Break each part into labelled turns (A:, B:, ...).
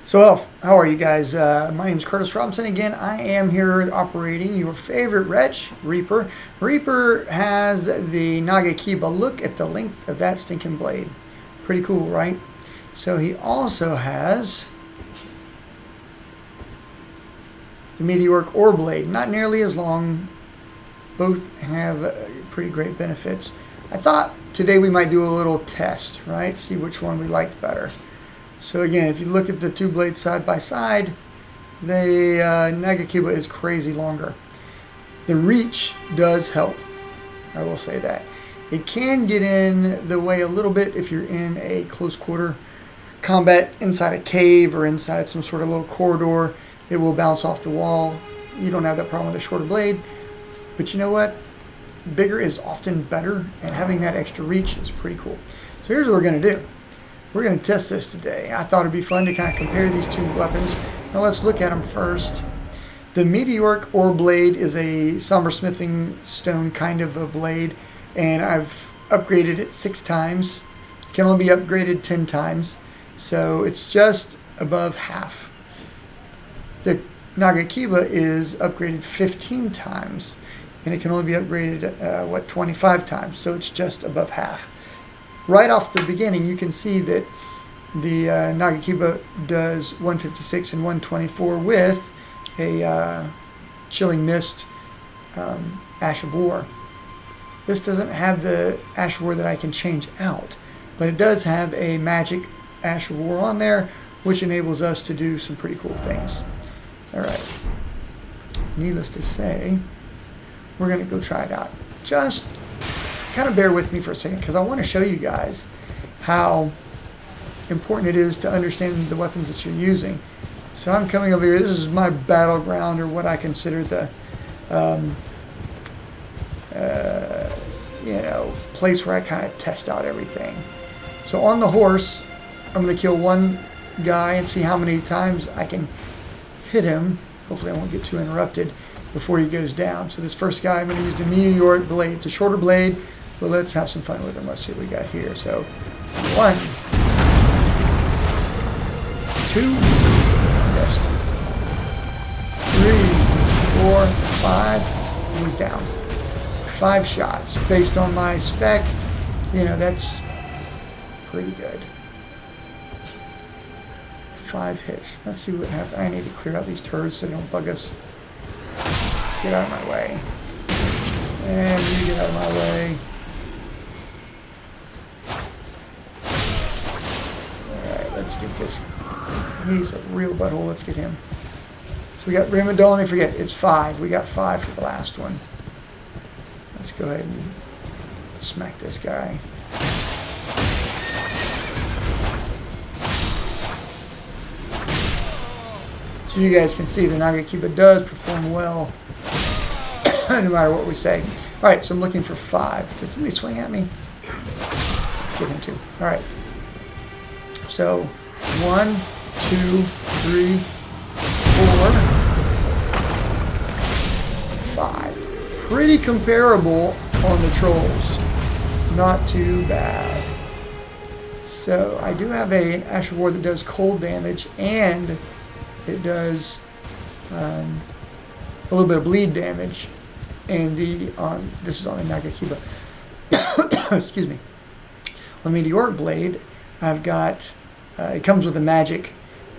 A: So, Elf, how are you guys? My name is Curtis Robinson. Again, I am here operating your favorite wretch, Reaper. Reaper has the Nagakiba. Look at the length of that stinking blade. Pretty cool, right? So he also has the Meteoric ore blade. Not nearly as long. Both have pretty great benefits. I thought today we might do a little test, right? See which one we liked better. So again, if you look at the two blades side by side, the Nagakiba is crazy longer. The reach does help, I will say that. It can get in the way a little bit if you're in a close quarter combat inside a cave or inside some sort of little corridor. It will bounce off the wall. You don't have that problem with a shorter blade. But you know what? Bigger is often better, and having that extra reach is pretty cool. So here's what we're going to do. We're going to test this today. I thought it'd be fun to kind of compare these two weapons. Now let's look at them first. The Meteoric ore blade is a somber smithing stone kind of a blade, and I've upgraded it 6 times. It can only be upgraded 10 times, so it's just above half. The Nagakiba is upgraded 15 times, and it can only be upgraded 25 times, so it's just above half. Right off the beginning, you can see that the Nagakiba does 156 and 124 with a Chilling Mist Ash of War. This doesn't have the Ash of War that I can change out, but it does have a magic Ash of War on there, which enables us to do some pretty cool things. Alright, needless to say, we're going to go try it out. Just kind of bear with me for a second because I want to show you guys how important it is to understand the weapons that you're using. So I'm coming over here. This is my battleground, or what I consider the place where I kind of test out everything. So on the horse, I'm going to kill one guy and see how many times I can hit him. Hopefully I won't get too interrupted before he goes down. So this first guy, I'm going to use the Meteoric blade. It's a shorter blade, but let's have some fun with him. Let's see what we got here. So 1, 2, missed. 3, 4, 5, he's down. 5 shots. Based on my spec, that's pretty good. 5 hits. Let's see what happens. I need to clear out these turrets so they don't bug us. Get out of my way. And you get out of my way. Alright, let's get this. He's a real butthole. Let's get him. So we got Raymond. Don't let me forget. It's 5. We got 5 for the last one. Let's go ahead and smack this guy. So you guys can see the Nagakiba does perform well no matter what we say. Alright, so I'm looking for 5. Did somebody swing at me? Let's get him too. Alright. So 1, 2, 3, 4, 5. Pretty comparable on the trolls. Not too bad. So I do have an Ash of War that does cold damage, and it does a little bit of bleed damage. And this is on the Nagakiba. Excuse me. On the Meteoric blade, I've got it comes with a magic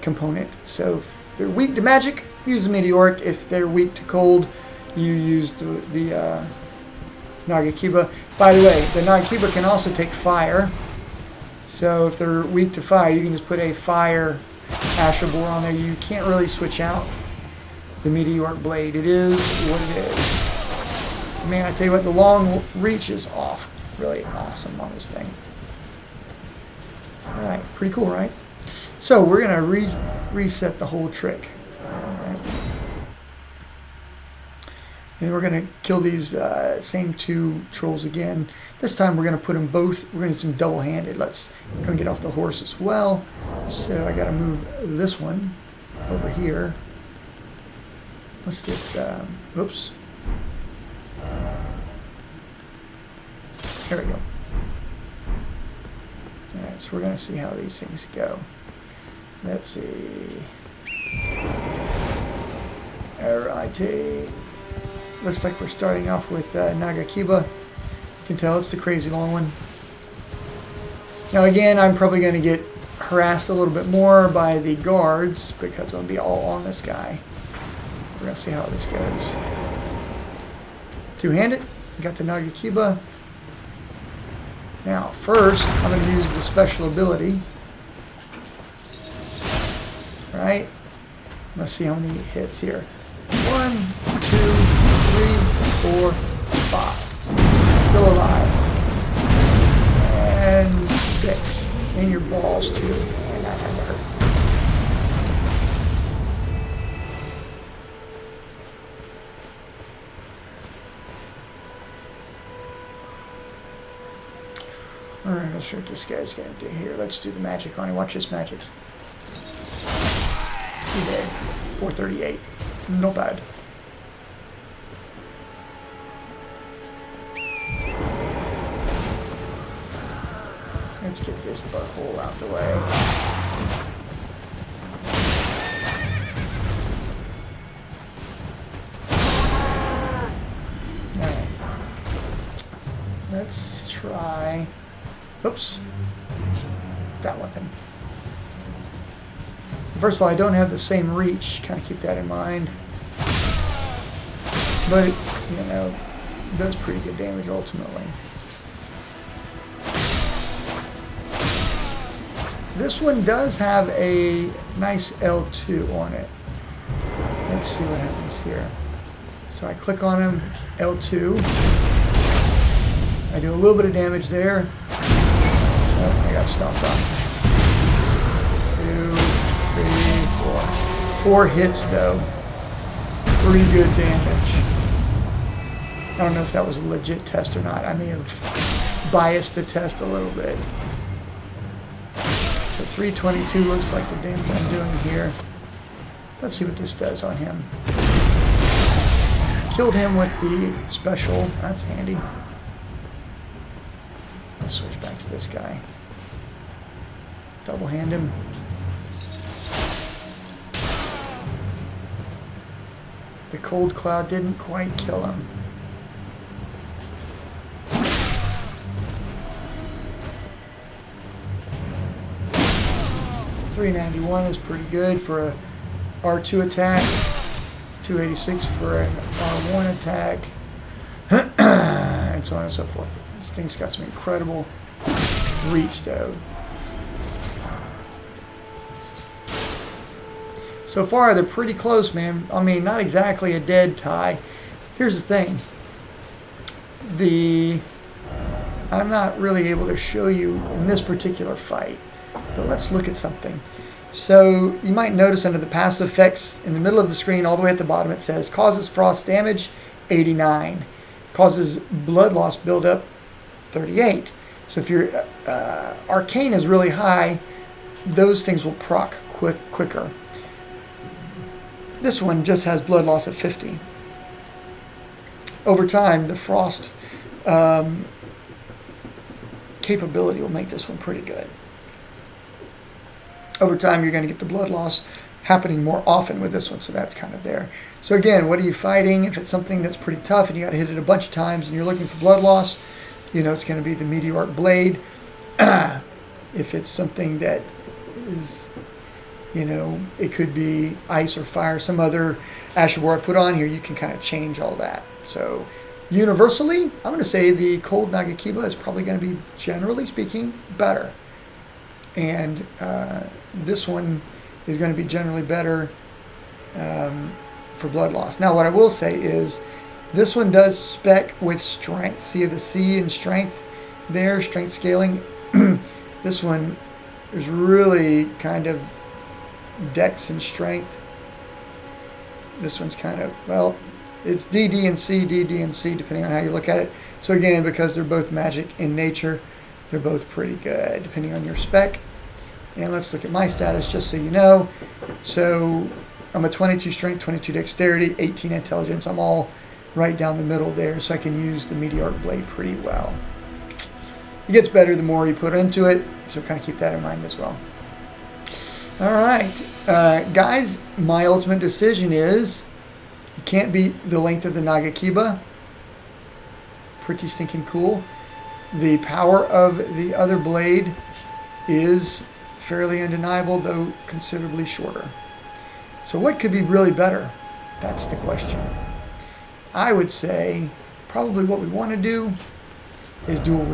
A: component. So if they're weak to magic, use the Meteoric. If they're weak to cold, you use the Nagakiba. By the way, the Nagakiba can also take fire. So if they're weak to fire, you can just put a fire Ash of War on there. You can't really switch out the Meteoric blade. It is what it is. Man, I tell you what, the long reach is off. Really awesome on this thing. Alright, pretty cool, right? So we're going to reset the whole trick. Alright. And we're going to kill these same 2 trolls again. This time we're going to put them both, we're going to do some double-handed. Let's go and get off the horse as well. So I got to move this one over here. Let's just, oops. There we go. Alright, so we're going to see how these things go. Let's see. Alrighty. Looks like we're starting off with Nagakiba. You can tell it's the crazy long one. Now again, I'm probably going to get harassed a little bit more by the guards because I'm going to be all on this guy. We're going to see how this goes. Two-handed. Got the Nagakiba. Now, first, I'm going to use the special ability. Right? Let's see how many hits here. 1, 2, 3, 4, 5. Still alive. And 6. In your balls, too. Man, that had to hurt. Alright, let's see what this guy's going to do here. Let's do the magic on him. Watch this magic. He's dead. 438. Not bad. Let's get this butthole out the way. Alright. Let's try... Oops. That weapon. First of all, I don't have the same reach. Kind of keep that in mind. But, you know, it does pretty good damage ultimately. This one does have a nice L2 on it. Let's see what happens here. So I click on him, L2. I do a little bit of damage there. Oh, I got stomped on. 2, 3, 4. 4 hits though. Pretty good damage. I don't know if that was a legit test or not. I may have biased the test a little bit. So 322 looks like the damage I'm doing here. Let's see what this does on him. Killed him with the special. That's handy. Let's switch back to this guy. Double hand him. The cold cloud didn't quite kill him. $391 is pretty good for a R2 attack. $286 for an R1 attack. And so on and so forth. This thing's got some incredible reach though. So far they're pretty close, man. I mean, not exactly a dead tie. Here's the thing. I'm not really able to show you in this particular fight, but let's look at something. So you might notice under the passive effects in the middle of the screen, all the way at the bottom, it says causes frost damage, 89. Causes blood loss buildup, 38. So if your arcane is really high, those things will proc quicker. This one just has blood loss at 50. Over time, the frost capability will make this one pretty good. Over time, you're going to get the blood loss happening more often with this one, so that's kind of there. So again, what are you fighting? If it's something that's pretty tough and you got to hit it a bunch of times and you're looking for blood loss, you know it's going to be the Meteoric blade. If it's something that is, you know, it could be ice or fire, some other Asher I put on here, you can kind of change all that. So universally, I'm going to say the cold Nagakiba is probably going to be, generally speaking, better. And this one is going to be generally better for blood loss. Now, what I will say is this one does spec with strength. See the C in strength there, strength scaling. This one is really kind of dex and strength. This one's kind of, well, it's DD and C, DD and C, depending on how you look at it. So again, because they're both magic in nature, they're both pretty good, depending on your spec. And let's look at my status, just so you know. So I'm a 22 strength, 22 dexterity, 18 intelligence. I'm all right down the middle there, so I can use the Meteoric blade pretty well. It gets better the more you put into it, so kind of keep that in mind as well. All right, guys, my ultimate decision is you can't beat the length of the Nagakiba. Pretty stinking cool. The power of the other blade is fairly undeniable, though considerably shorter. So what could be really better? That's the question. I would say probably what we want to do is dual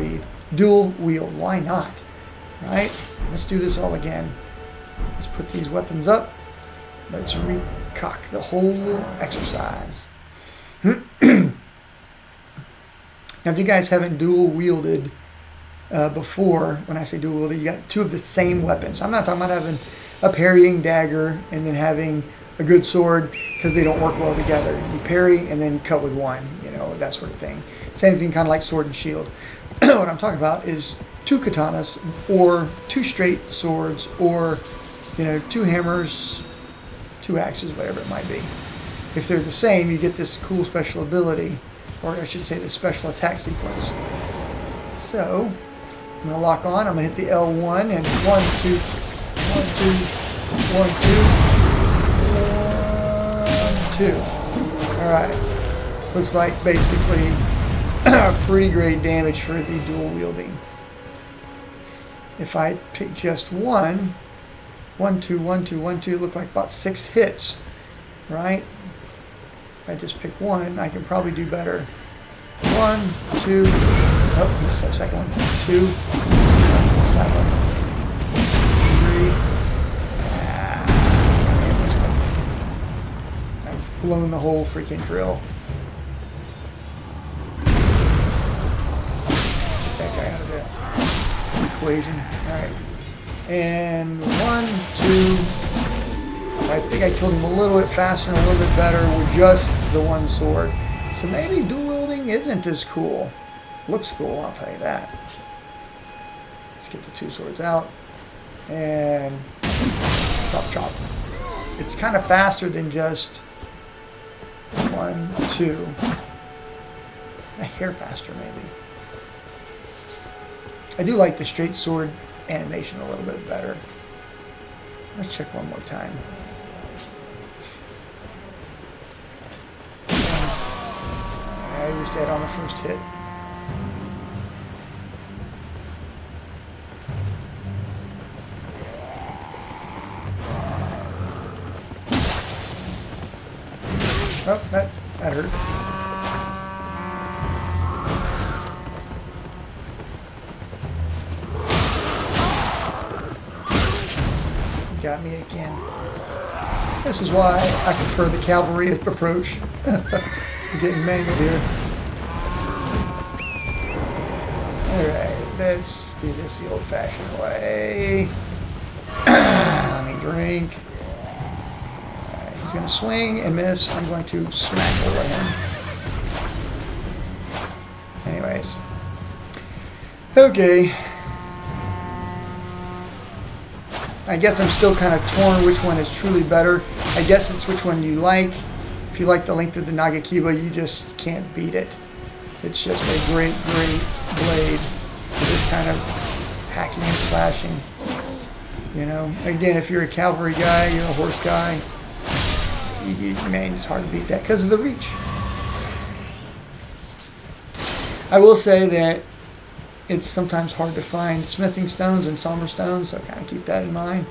A: wield. Why not? Right? Let's do this all again. Let's put these weapons up. Let's recock the whole exercise. Now, if you guys haven't dual wielded before, when I say dual wielded, you got two of the same weapons. I'm not talking about having a parrying dagger and then having a good sword, because they don't work well together. You parry and then cut with one, you know, that sort of thing. Same thing, kind of like sword and shield. What I'm talking about is two katanas or two straight swords, or, you know, two hammers, two axes, whatever it might be. If they're the same, you get this cool special ability, or I should say the special attack sequence. So I'm going to lock on. I'm going to hit the L1 and 1, 2, 1, 2, 1, 2. All right. Looks like basically pretty great damage for the dual wielding. If I pick just one, 1, 2, 1, 2, 1, 2, look like about 6 hits, right? If I just pick one, I can probably do better. 1, 2, oh, missed that second one. 2, missed that one. 3, I've blown the whole freaking drill. Get that guy out of the equation. All right. And 1, 2. I think I killed him a little bit faster and a little bit better with just the one sword. So maybe dual wielding isn't as cool. Looks cool, I'll tell you that. Let's get the two swords out. And chop, chop. It's kind of faster than just 1, 2. A hair faster, maybe. I do like the straight sword animation a little bit better. Let's check one more time. I was dead on the first hit. Oh, that hurt. Got me again. This is why I prefer the cavalry approach. I'm getting mangled here. Alright, let's do this the old-fashioned way. Let me drink. Right, he's going to swing and miss. I'm going to smack over him. Anyways. Okay. I guess I'm still kind of torn which one is truly better. I guess it's which one you like. If you like the length of the Nagakiba, you just can't beat it. It's just a great, great blade for this kind of hacking and slashing. You know, again, if you're a cavalry guy, you're a horse guy, man, it's hard to beat that because of the reach. I will say that it's sometimes hard to find smithing stones and somber stones, so kind of keep that in mind.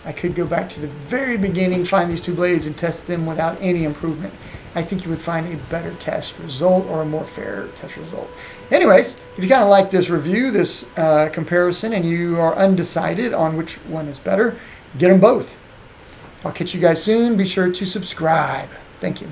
A: I could go back to the very beginning, find these two blades, and test them without any improvement. I think you would find a better test result or a more fair test result. Anyways, if you kind of like this review, this comparison, and you are undecided on which one is better, get them both. I'll catch you guys soon. Be sure to subscribe. Thank you.